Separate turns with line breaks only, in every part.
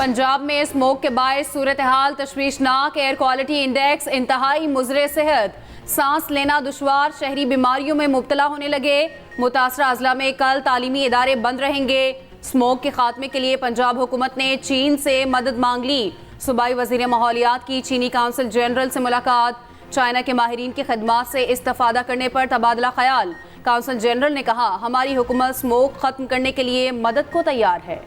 पंजाब में स्मोक के बायस सूरत हाल तशवीशनाक। Air quality index इंतहाई मुज़रे सेहत, सांस लेना दुश्वार, शहरी बीमारियों में मुब्तला होने लगे। मुतासरा अजला में कल तालीमी इदारे बंद रहेंगे। स्मोक के खात्मे के लिए पंजाब हुकूमत ने चीन से मदद मांग ली। सूबाई वज़ीर माहौलियात की चीनी काउंसिल जनरल से मुलाकात। चाइना के माहिरीन की खदमात से इस्तेफादा करने पर तबादला ख्याल। काउंसिल जनरल ने कहा, हमारी हुकूमत स्मोक खत्म करने के लिए मदद को तैयार है।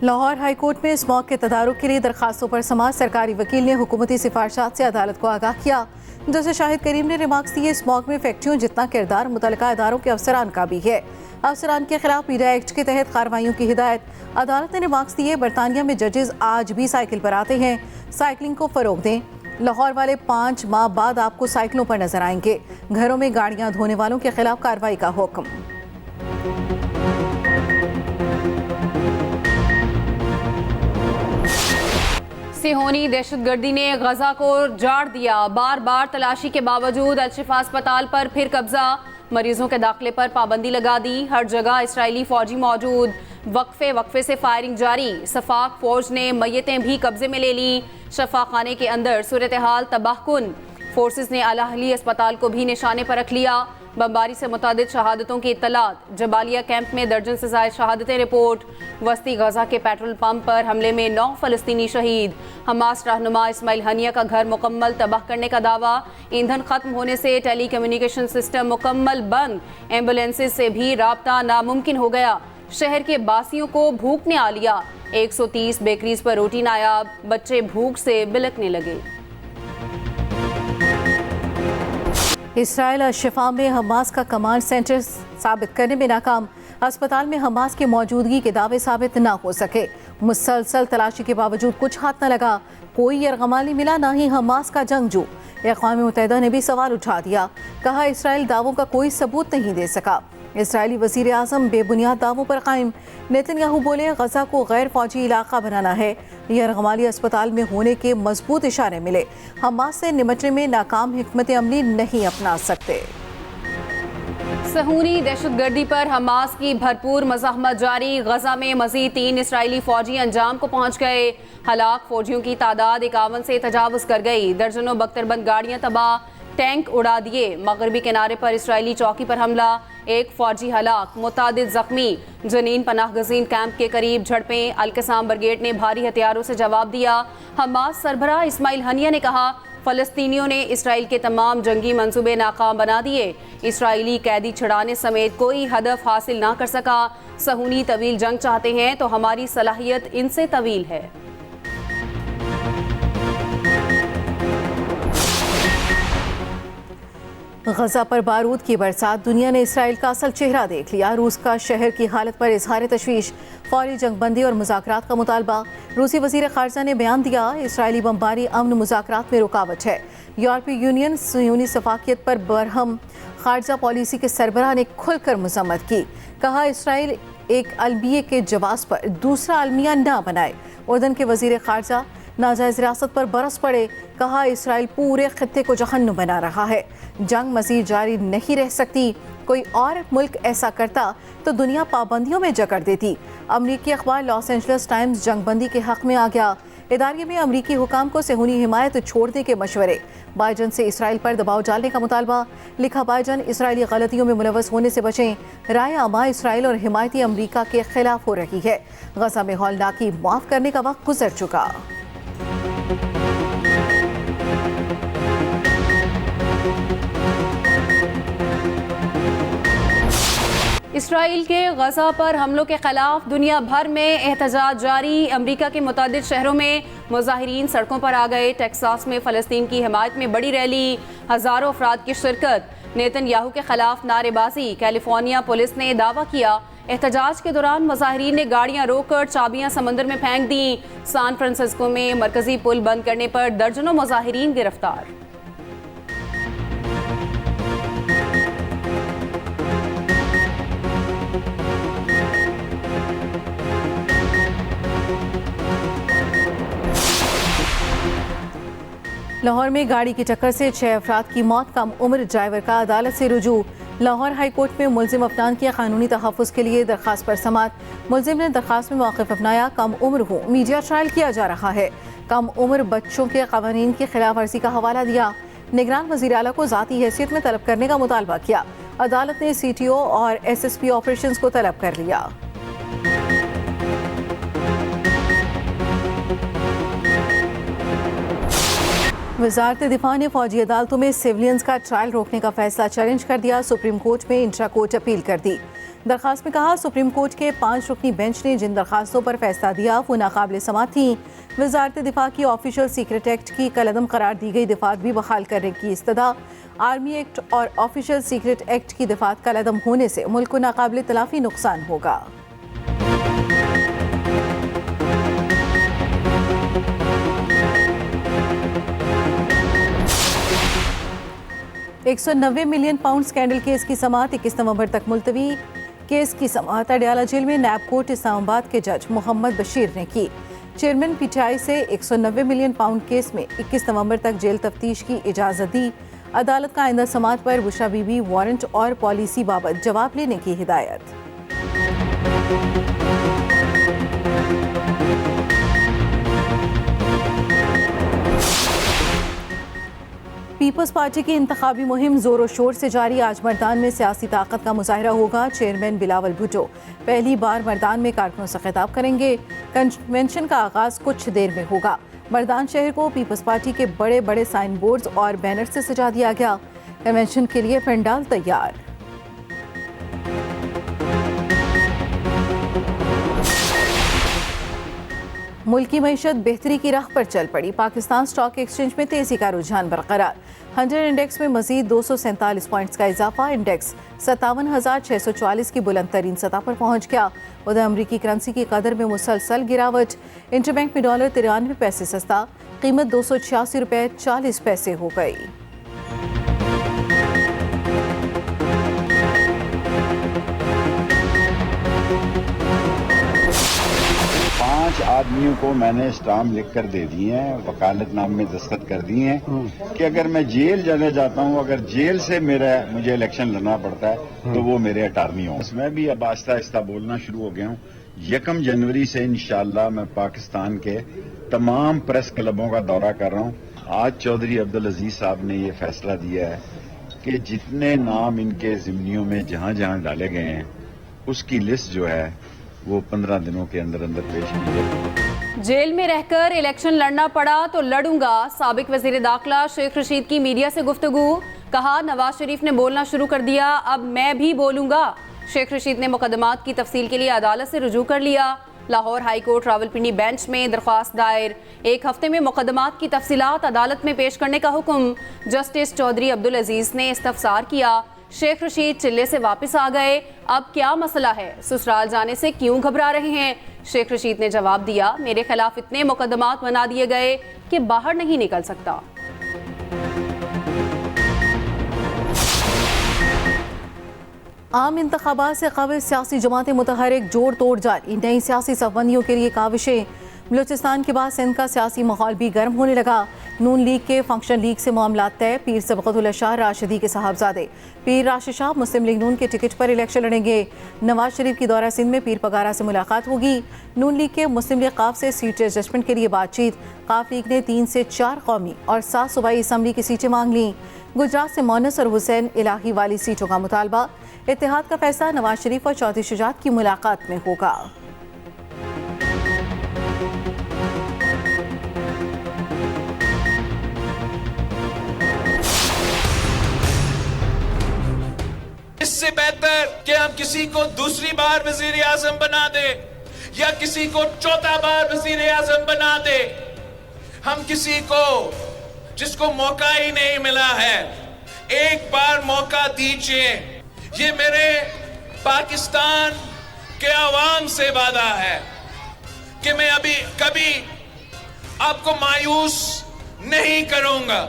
लाहौर हाई कोर्ट में स्मॉग के तदारुक के लिए दरखास्तों पर समाज सरकारी वकील ने हुकूमती सिफारिशात से अदालत को आगाह किया। जस्टिस शाहिद करीम ने रिमार्क्स दिए, स्मॉग में फैक्ट्रियों जितना किरदार मुतल्लिका इदारों के अफसरान का भी है। अफसरान के खिलाफ मीडिया एक्ट के तहत कार्रवाइयों की हिदायत। अदालत ने रिमार्क्स दिए, बरतानिया में जजेस आज भी साइकिल पर आते हैं, साइकिलिंग को फरोग दें। लाहौर वाले 5 माह बाद आपको साइकिलों पर नजर आएंगे। घरों में गाड़ियां धोने वालों के खिलाफ कार्रवाई का हुक्म।
सिहोनी दहशतगर्दी ने गजा को जाड़ दिया। बार बार तलाशी के बावजूद अल-शिफा अस्पताल पर फिर कब्जा। मरीजों के दाखिले पर पाबंदी लगा दी। हर जगह इसराइली फौजी मौजूद। वक्फे से फायरिंग जारी। सफाक फौज ने मय्यतें भी कब्जे में ले ली। शफा खाने के अंदर सूरत हाल तबाहकुन। फोर्सेस ने अल-अहली अस्पताल को भी निशाने पर रख लिया। बमबारी से मुतादिद शहादतों की इत्तलात। जबालिया कैंप में दर्जन से ज़ायद शहादतें रिपोर्ट। वस्ती गजा के पेट्रोल पंप पर हमले में 9 फ़लस्तीनी शहीद। हमास रहनुमा इस्माइल हनिया का घर मुकम्मल तबाह करने का दावा। ईंधन खत्म होने से टेली कम्युनिकेशन सिस्टम मुकम्मल बंद। एम्बुलेंसेज से भी राब्ता नामुमकिन हो गया। शहर के बासियों को भूख ने आ लिया। 130 बेकरीज पर रोटी नायाब। बच्चे भूख से बिलकने लगे।
इसराइल अल-शिफा में हमास का कमांड सेंटर साबित करने में नाकाम। अस्पताल में हमास की मौजूदगी के दावे साबित ना हो सके। मुसलसल तलाशी के बावजूद कुछ हाथ न लगा। कोई यरगमाली मिला, ना ही हमास का जंगजू। अक़वाम मुत्तहिदा ने भी सवाल उठा दिया। कहा, इसराइल दावों का कोई सबूत नहीं दे सका। इसराइली वज़ीर आज़म बेबुनियाद दावों पर कायम। नेतन्याहू बोले, गजा को गैर फौजी इलाका बनाना है। यरगमाली अस्पताल में होने के मजबूत इशारे मिले। हमास से निमटने में नाकाम हिकमत अमली नहीं अपना सकते।
सहूनी दहशतगर्दी पर हमास की भरपूर मज़ाहमत जारी। गजा में मज़ीद 3 इसराइली फौजी अंजाम को पहुँच गए। हलाक फौजियों की तादाद 51 से तजावुज़ कर गई। दर्जनों बख्तरबंद गाड़ियाँ तबाह, टैंक उड़ा दिए। मगरबी किनारे पर इसराइली चौकी पर हमला, 1 फौजी हलाक, मुतादिद जख्मी। जनीन पनाह गजीन कैंप के करीब झड़पें। अल-कसाम ब्रिगेड ने भारी हथियारों से जवाब दिया। हमास सरबराह इस्माइल हनिया ने कहा, फ़लस्तीनियों ने इसराइल के तमाम जंगी मंसूबे नाकाम बना दिए। इसराइली कैदी छुड़ाने समेत कोई हदफ हासिल ना कर सका। सहूनी तवील जंग चाहते हैं तो हमारी सलाहियत इनसे तवील है।
गजा पर बारूद की बरसात। दुनिया ने इसराइल का असल चेहरा देख लिया। रूस का शहर की हालत पर इजहार तशवीश। फौरी जंगबंदी और मुज़ाकरात का मुतालबा। रूसी वज़ीर ख़ारजा ने बयान दिया, इसराइली बमबारी अमन मुज़ाकरात में रुकावट है। यूरोपीय यूनियन सुन्नी सफाकियत पर बरहम ख़ारजा पॉलिसी के सरबराह ने खुलकर मज़म्मत की। कहा, इसराइल एक अलमिया के जवाब पर दूसरा अलमिया ना बनाए। उर्दन के वज़ीर ख़ारजा नाजायज़ रियासत पर बरस पड़े। कहा, इसराइल पूरे खित्ते को जहन्नुम बना रहा है। जंग मज़ीद जारी नहीं रह सकती। कोई और मुल्क ऐसा करता तो दुनिया पाबंदियों में जकड़ देती। अमरीकी अखबार लॉस एंजल्स टाइम्स जंगबंदी के हक़ में आ गया। इदारे में अमरीकी हुकाम को सेहूनी हिमायत छोड़ने के मशवरे। बाइडन से इसराइल पर दबाव डालने का मुतालबा। लिखा, बाइडन इसराइली गलतियों में मुलव्वस होने से बचें। राय आमा इसराइल और हिमायती अमरीका के खिलाफ हो रही है। गजा में हौलनाकी माफ़ करने का वक्त गुजर चुका।
इसराइल के गजा पर हमलों के खिलाफ दुनिया भर में एहतजाज जारी। अमरीका के मुतादिद शहरों में मुजाहिरीन सड़कों पर आ गए। टेक्सास में फ़लस्तीन की हिमायत में बड़ी रैली, हज़ारों अफराद की शिरकत। नेतन्याहू के खिलाफ नारेबाजी। कैलिफोर्निया पुलिस ने दावा किया एहतजाज के दौरान मुजाहिरीन ने गाड़ियां रोककर चाबियां समंदर में फेंक दी। सैन फ्रांसिस्को में मरकजी पुल बंद करने पर दर्जनों मुजाहिरीन गिरफ्तार।
लाहौर में गाड़ी की टक्कर से 6 अफराद की मौत। कम उम्र ड्राइवर का अदालत से रुजू। लाहौर हाई कोर्ट में मुलजिम अफनान की कानूनी तहफ़्फ़ुज़ के लिए दरख्वास्त पर समाअत। मुलजिम ने दरख्वास्त में मौक़िफ़ अपनाया, कम उम्र हूँ, मीडिया ट्रायल किया जा रहा है। कम उम्र बच्चों के क़वानीन की खिलाफ वर्जी का हवाला दिया। निगरान वज़ीर आला को ज़ाती हैसियत में तलब करने का मुतालबा किया। अदालत ने CTO और SSP ऑपरेशंस को तलब कर लिया। वज़ारत दिफा ने फौजी अदालतों में सिविलियंस का ट्रायल रोकने का फैसला चैलेंज कर दिया। सुप्रीम कोर्ट में इंट्रा कोर्ट अपील कर दी। दरख्वास्त में कहा, सुप्रीम कोर्ट के 5 रुकनी बेंच ने जिन दरख्वास्तों पर फैसला दिया वो नाकाबिल समाअत थी। वज़ारत दिफा की ऑफिशियल सीक्रेट एक्ट की कलअदम करार दी गई दिफात भी बहाल करने की इस्तदा। आर्मी एक्ट और ऑफिशियल सीक्रेट एक्ट की दिफात कलअदम होने से मुल्क को नाकाबिल तलाफी नुकसान होगा। 190 मिलियन पाउंड स्कैंडल केस की समाअत 21 नवंबर तक मुलतवी। केस की समाअत अडयाला जेल में नैब कोर्ट इस्लामाबाद के जज मोहम्मद बशीर ने की। चेयरमैन PTI से 190 मिलियन पाउंड केस में 21 नवंबर तक जेल तफ्तीश की इजाज़त दी। अदालत का आइंदा समाअत पर बुशरा बीबी वारंट और पॉलिसी बाबत जवाब लेने की हिदायत। पीपल्स पार्टी की इंतखाबी मुहिम जोरों शोर से जारी। आज मर्दान में सियासी ताकत का मुजाहिरा होगा। चेयरमैन बिलावल भुट्टो पहली बार मर्दान में कारकुनों से खिताब करेंगे। कन्वेंशन का आगाज कुछ देर में होगा। मर्दान शहर को पीपल्स पार्टी के बड़े बड़े साइन बोर्ड्स और बैनर से सजा दिया गया। कन्वेंशन के लिए पंडाल तैयार। मुल्क की मईशत बेहतरी की राह पर चल पड़ी। पाकिस्तान स्टॉक एक्सचेंज में तेजी का रुझान बरकरार। 100 इंडेक्स में मजीद 247 पॉइंट्स का इजाफा। इंडेक्स 57,644 की बुलंद तरीन सतह पर पहुंच गया। उधर अमरीकी करेंसी की कदर में मुसलसल गिरावट। इंटरबैंक में डॉलर 93 पैसे सस्ता, कीमत 286 रुपये 40 पैसे हो गई।
5 आदमियों को मैंने स्टाम्प लिख कर दे दिए हैं, वकालतनामे में दस्तखत कर दिए हैं कि अगर मैं जेल जाने जाता हूं, अगर जेल से मुझे इलेक्शन लड़ना पड़ता है तो वो मेरे अटार्नी हों। मैं भी अब आहिस्ता आहिस्ता बोलना शुरू हो गया हूं। 1 जनवरी से इंशाअल्लाह मैं पाकिस्तान के तमाम प्रेस क्लबों का दौरा कर रहा हूं। आज चौधरी अब्दुल अजीज साहब ने ये फैसला दिया है कि जितने नाम इनके जिम्नियों में जहां जहां डाले गए हैं उसकी लिस्ट जो है वो 15 दिनों के अंदर अंदर पेश की जाएगी।
जेल में रहकर इलेक्शन लड़ना पड़ा तो लड़ूंगा। साबिक वजीर दाखिला शेख रशीद की मीडिया से गुफ्तगू। कहा, नवाज शरीफ ने बोलना शुरू कर दिया, अब मैं भी बोलूंगा। शेख रशीद ने मुकदमात की तफसील के लिए अदालत से रुजू कर लिया। Lahore high court Rawalpindi bench में दरख्वास्त दायर। 1 हफ्ते में मुकदमात की तफसीलात अदालत में पेश करने का हुक्म। जस्टिस चौधरी अब्दुल अजीज ने इस्तफसार किया। शेख रशीद चिल्ले से वापस आ गए, अब क्या मसला है, ससुराल जाने से क्यों घबरा रहे हैं? शेख रशीद ने जवाब दिया, मेरे खिलाफ इतने मुकदमात बना दिए गए कि बाहर नहीं निकल सकता। आम इंतखाबात से कबल सियासी जमातें मुतहरिक, जोड़ तोड़ जारी। नई सियासी सफबंदियों के लिए काविशें। बलूचिस्तान के बाद सिंध का सियासी माहौल भी गर्म होने लगा। नून लीग के फंक्शन लीग से मामला तय। पीर सबकतुल्लाह शाह राशिदी के साहबजादे पीर राशिद शाह मुस्लिम लीग नून के टिकट पर इलेक्शन लड़ेंगे। नवाज शरीफ की दौरा सिंध में पीर पगारा से मुलाकात होगी। नून लीग के मुस्लिम लीग काफ से सीट एडजस्टमेंट के लिए बातचीत। काफ लीग ने 3 से 4 कौमी और 7 सूबाई असम्बली की सीटें मांग लीं। गुजरात से मोनस और हुसैन इलाही वाली सीटों का मुतालबा। इत्तेहाद का फैसला नवाज शरीफ और चौधरी शुजात की मुलाकात में होगा।
इससे बेहतर कि हम किसी को दूसरी बार वजीर आजम बना दे या किसी को चौथा बार वजीर आजम बना दे, हम किसी को जिसको मौका ही नहीं मिला है एक बार मौका दीजिए। ये मेरे पाकिस्तान के अवाम से वादा है कि मैं अभी कभी आपको मायूस नहीं करूंगा।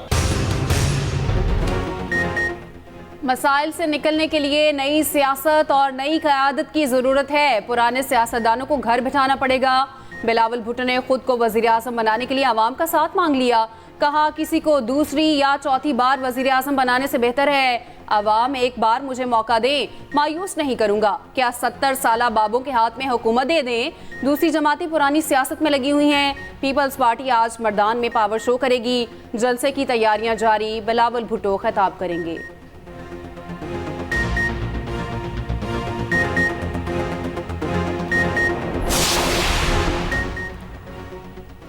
मसाइल से निकलने के लिए नई सियासत और नई क़यादत की ज़रूरत है। पुराने सियासतदानों को घर बिठाना पड़ेगा। बिलावल भुट्टो ने खुद को वज़ीर आज़म बनाने के लिए आवाम का साथ मांग लिया। कहा, किसी को दूसरी या चौथी बार वज़ीर आज़म बनाने से बेहतर है आवाम एक बार मुझे मौका दें, मायूस नहीं करूंगा। क्या 70 साला बाबों के हाथ में हुकूमत दे दें? दूसरी जमातें पुरानी सियासत में लगी हुई हैं। पीपल्स पार्टी आज मर्दान में पावर शो करेगी। जलसे की तैयारियां जारी। बिलावल भुट्टो खिताब करेंगे।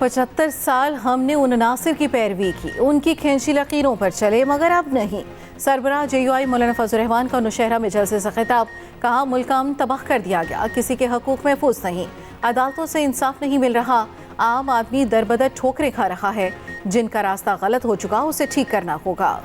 75 साल हमने उन नासिर की पैरवी की, उनकी खिंची लकीरों पर चले, मगर अब नहीं। सरबराह JUI मौलाना फजल रहमान का नौशहरा में जलसे से खिताब। कहा, मुल्क अमन तबाह कर दिया गया, किसी के हकूक महफूज नहीं, अदालतों से इंसाफ नहीं मिल रहा, आम आदमी दरबदर ठोकरें खा रहा है। जिनका रास्ता गलत हो चुका उसे ठीक करना होगा।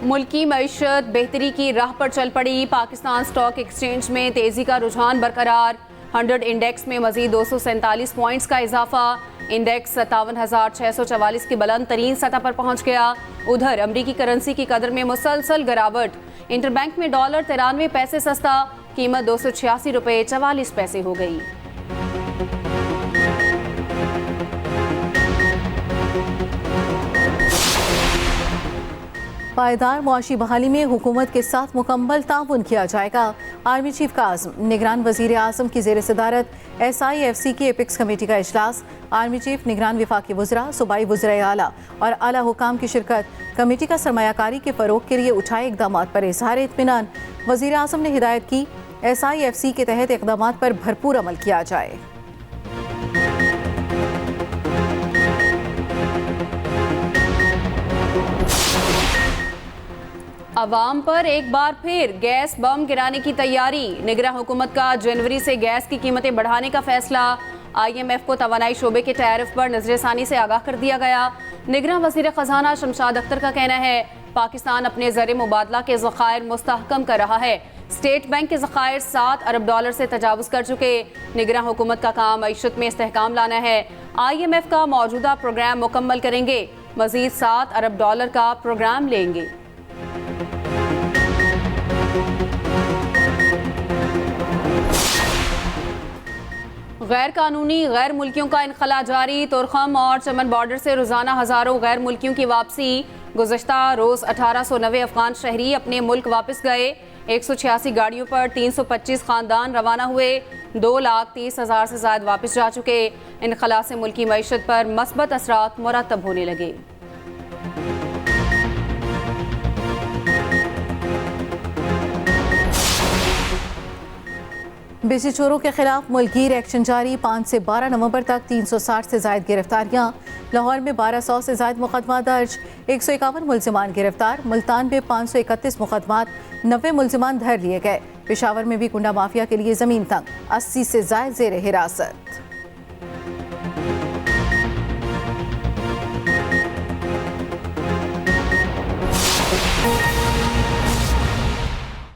मुल्की मईशत बेहतरी की राह पर चल पड़ी। पाकिस्तान स्टॉक एक्सचेंज में तेजी का रुझान बरकरार। 100 इंडेक्स में मजीद 247 पॉइंट्स का इजाफा। इंडेक्स 57,644 की बुलंद तरीन सतह पर पहुंच गया। उधर अमरीकी करेंसी की कदर में मुसलसल गिरावट। इंटरबैंक में डॉलर 93 पैसे सस्ता, कीमत 286 रुपये 44 पैसे हो गई।
पायदार मुआशी बहाली में हुकूमत के साथ मुकम्मल ताउन किया जाएगा। आर्मी चीफ का आज़म। निगरान वज़ीर आज़म की ज़ेर सदारत SIFC की एपिक्स कमेटी का इजलास। आर्मी चीफ, निगरान विफाकी वज़रा, सूबाई वज़राए आला और आला हुकाम की शिरकत। कमेटी का सरमायाकारी के फ़रोग के लिए उठाए इक़दाम पर इज़हार इत्मीनान। वज़ीर आज़म ने हिदायत की SIFC के तहत इक़दाम पर भरपूर अमल किया जाए।
अवाम पर एक बार फिर गैस बम गिराने की तैयारी। निगरान हुकूमत का जनवरी से गैस की कीमतें बढ़ाने का फैसला। IMF को तवानाई शोबे के टैरिफ पर नजरसानी से आगाह कर दिया गया। निगरान वज़ीर ख़जाना शमशाद अख्तर का कहना है, पाकिस्तान अपने ज़र मुबादला के ज़खायर मुस्तहकम कर रहा है। स्टेट बैंक के ज़खायर $7 अरब से तजावुज़ कर चुके। निगरान हुकूमत का काम मईशत में इस्तेहकाम लाना है। IMF का मौजूदा प्रोग्राम मुकम्मल करेंगे। मज़ीद $7 अरब का प्रोग्राम लेंगे। गैर कानूनी गैर मुल्कियों का इनखला जारी। तुरखम और चमन बॉर्डर से रोजाना हजारों गैर मुल्कियों की वापसी। गुज़श्ता रोज 1890 अफगान शहरी अपने मुल्क वापस गए। 186 गाड़ियों पर 325 खानदान रवाना हुए। 2,30,000 से ज्यादा वापस जा चुके। इनखला से मुल्की मईशत पर मस्बत असरात मुरतब होने लगे।
बिजली चोरों के खिलाफ मुल्कीर एक्शन जारी। 5 से 12 नवंबर तक 360 से ज्यादा गिरफ्तारियां। लाहौर में 1200 से ज्यादा मुकदमा दर्ज। 151 मुल्जिमान गिरफ्तार। मुल्तान में 531 मुकदमात, 90 मुल्जिमान धर लिए गए। पेशावर में भी गुंडा माफिया के लिए जमीन तंग, 80 से ज्यादा जेर हिरासत।